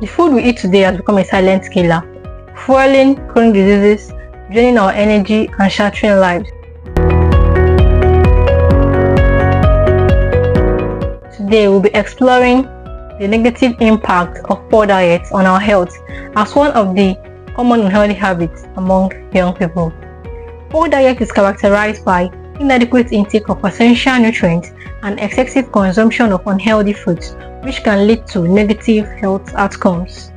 The food we eat today has become a silent killer, fueling chronic diseases, draining our energy, and shattering lives. Today we'll be exploring the negative impact of poor diets on our health as one of the common unhealthy habits among young people. Poor diet is characterized by inadequate intake of essential nutrients and excessive consumption of unhealthy foods, which can lead to negative health outcomes.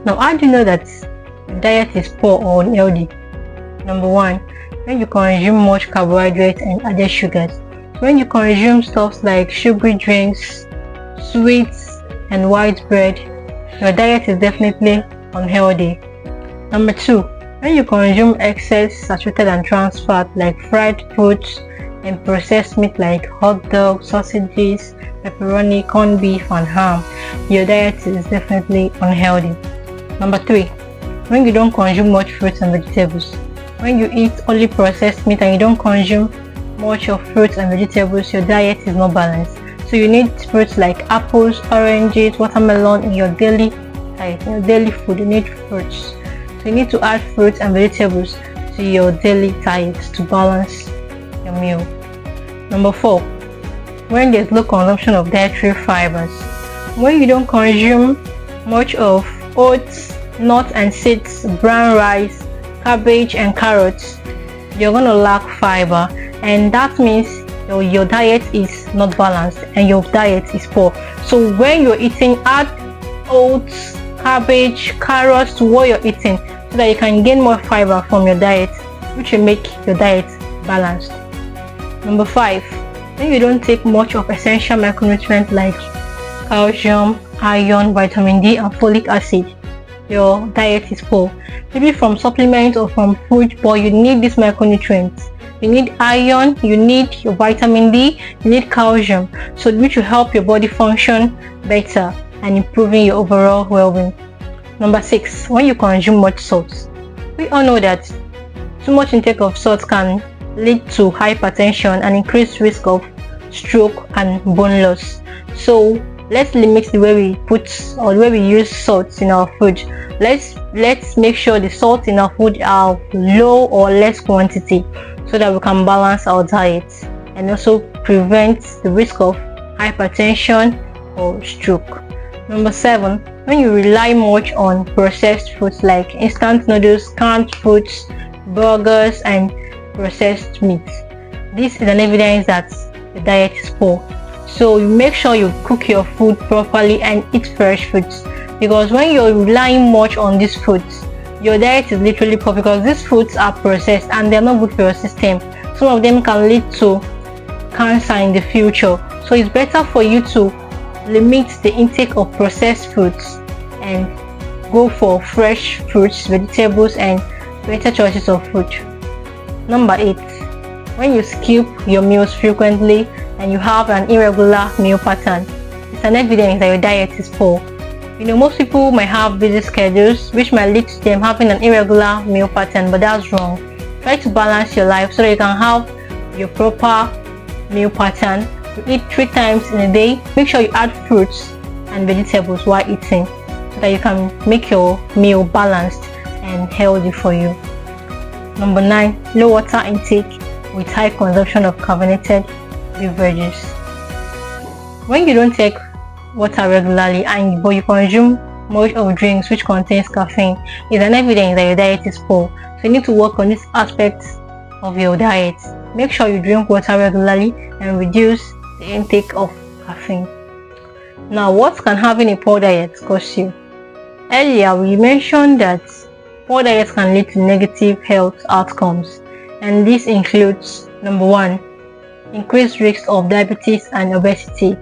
Now, how do you know that your diet is poor or unhealthy? Number 1, when you consume much carbohydrates and added sugars. When you consume stuff like sugary drinks, sweets, and white bread, your diet is definitely unhealthy. Number 2, when you consume excess saturated and trans fat like fried foods and processed meat like hot dogs, sausages, pepperoni, corned beef, and ham, your diet is definitely unhealthy. Number 3, when you don't consume much fruits and vegetables. When you eat only processed meat and you don't consume much of fruits and vegetables, your diet is not balanced. So you need fruits like apples, oranges, watermelon in your daily diet. In your daily food, you need fruits. So you need to add fruits and vegetables to your daily diet to balance your meal. Number 4, when there's low consumption of dietary fibers. When you don't consume much of oats, nuts and seeds, brown rice, cabbage and carrots, you're going to lack fiber, and that means your diet is not balanced and your diet is poor. So when you're eating, add oats, cabbage, carrots to what you're eating so that you can gain more fiber from your diet, which will make your diet balanced. Number 5, when you don't take much of essential micronutrients like calcium, iron, vitamin D, and folic acid, your diet is poor. Maybe from supplements or from food, but you need these micronutrients. You need iron, you need your vitamin D, you need calcium, so which will help your body function better and improving your overall well-being. Number 6, when you consume much salt. We all know that too much intake of salt can lead to hypertension and increased risk of stroke and bone loss. So let's limit the way we put or the way we use salt in our food. Let's make sure the salt in our food are low or less quantity so that we can balance our diet and also prevent the risk of hypertension or stroke. Number 7, when you rely much on processed foods like instant noodles, canned foods, burgers, and processed meats. This is an evidence that the diet is poor. So you make sure you cook your food properly and eat fresh foods, because when you're relying much on these foods, your diet is literally poor because these foods are processed and they're not good for your system. Some of them can lead to cancer in the future. So it's better for you to limit the intake of processed foods and go for fresh fruits, vegetables, and better choices of food. Number 8, when you skip your meals frequently and you have an irregular meal pattern, it's an evidence that your diet is poor. You know, most people might have busy schedules which might lead to them having an irregular meal pattern, but that's wrong. Try to balance your life so that you can have your proper meal pattern. You eat 3 times in a day. Make sure you add fruits and vegetables while eating so that you can make your meal balanced and healthy for you. Number 9, low water intake with high consumption of carbonated beverages. When you don't take water regularly but you consume much of drinks which contains caffeine, is an evidence that your diet is poor. So you need to work on this aspect of your diet. Make sure you drink water regularly and reduce the intake of caffeine. Now, what can having a poor diet cost you? Earlier we mentioned that poor diet can lead to negative health outcomes, and this includes number 1, increased risk of diabetes and obesity.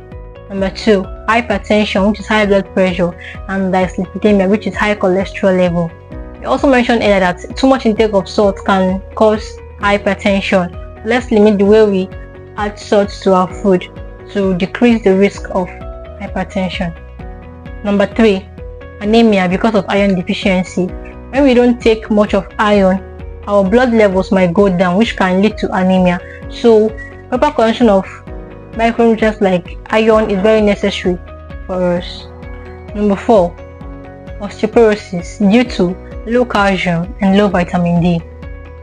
Number 2, hypertension, which is high blood pressure, and dyslipidemia, which is high cholesterol level. We also mentioned earlier that too much intake of salt can cause hypertension. Let's limit the way we add salt to our food to decrease the risk of hypertension. Number 3, anemia because of iron deficiency. When we don't take much of iron, our blood levels might go down, which can lead to anemia. So proper consumption of micronutrients like iron is very necessary for us. Number 4, osteoporosis due to low calcium and low vitamin D.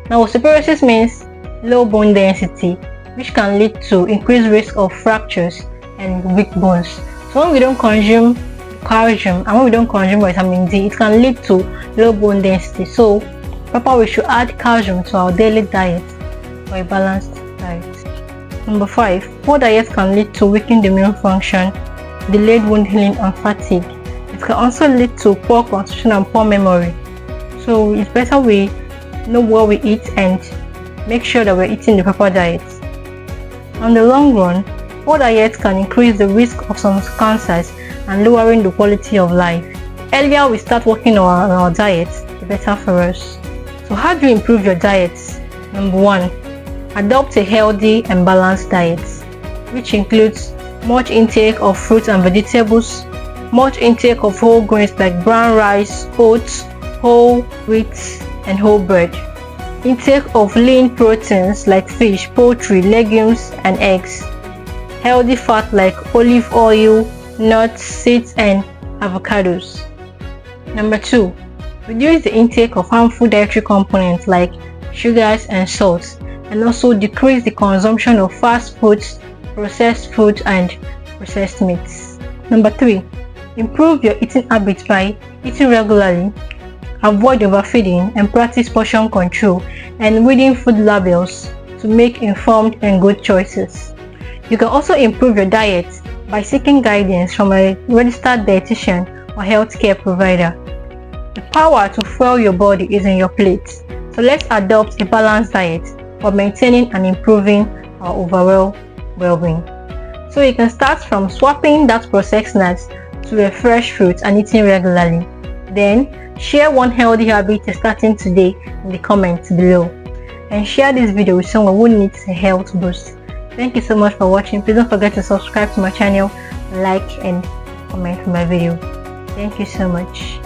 Now, osteoporosis means low bone density, which can lead to increased risk of fractures and weak bones. So when we don't consume calcium and when we don't consume vitamin D, it can lead to low bone density. So proper, we should add calcium to our daily diet for a balanced diet. Number 5, poor diet can lead to weakened immune function, delayed wound healing and fatigue. It can also lead to poor concentration and poor memory. So it's better we know what we eat and make sure that we're eating the proper diet. On the long run, poor diet can increase the risk of some cancers and lowering the quality of life. Earlier we start working on our diet, the better for us. So how do you improve your diet? Number 1, adopt a healthy and balanced diet, which includes much intake of fruits and vegetables, much intake of whole grains like brown rice, oats, whole wheat, and whole bread. Intake of lean proteins like fish, poultry, legumes, and eggs. Healthy fat like olive oil, nuts, seeds, and avocados. Number 2, reduce the intake of harmful dietary components like sugars and salts, and also decrease the consumption of fast foods, processed foods, and processed meats. Number 3, improve your eating habits by eating regularly, avoid overfeeding, and practice portion control and reading food labels to make informed and good choices. You can also improve your diet by seeking guidance from a registered dietitian or healthcare provider. The power to fuel your body is in your plate, so let's adopt a balanced diet for maintaining and improving our overall well-being. So you can start from swapping that processed snacks to a fresh fruit and eating regularly. Then share one healthy habit you're starting today in the comments below, and share this video with someone who needs a health boost. Thank you so much for watching. Please don't forget to subscribe to my channel, like and comment on my video. Thank you so much.